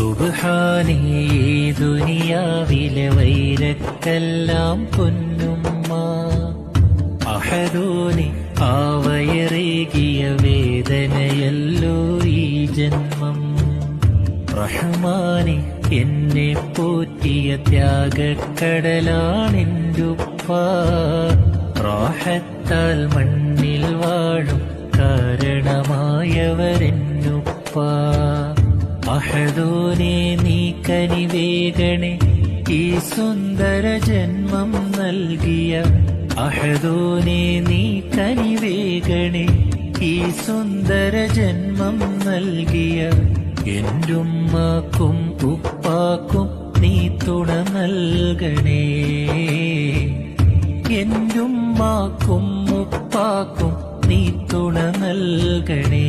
സുബ്ഹാനേ ദുനിയാവിലെ വൈരക്കെല്ലാം പൊന്നുമ്മ അഹദോനെ ആവയറേകിയ വേദനയല്ലോ ഈ ജന്മം റഹ്മാനെ എന്നെ പോറ്റിയ ത്യാഗക്കടലാണെന്റുപ്പ റാഹത്താൽ മണ്ണിൽ വാഴും കാരണമായവരെന്നുപ്പ അഹദോനെ നീ കനിവേഗണേ ഈ സുന്ദര ജന്മം നൽകിയ അഹദോനെ നീ കനിവേഗണേ ഈ സുന്ദര ജന്മം നൽകിയ എന്റുമ്മാക്കും ഉപ്പാക്കും നീ തുണ നൽകണേ എന്റുമ്മാക്കും ഉപ്പാക്കും നീ തുണ നൽകണേ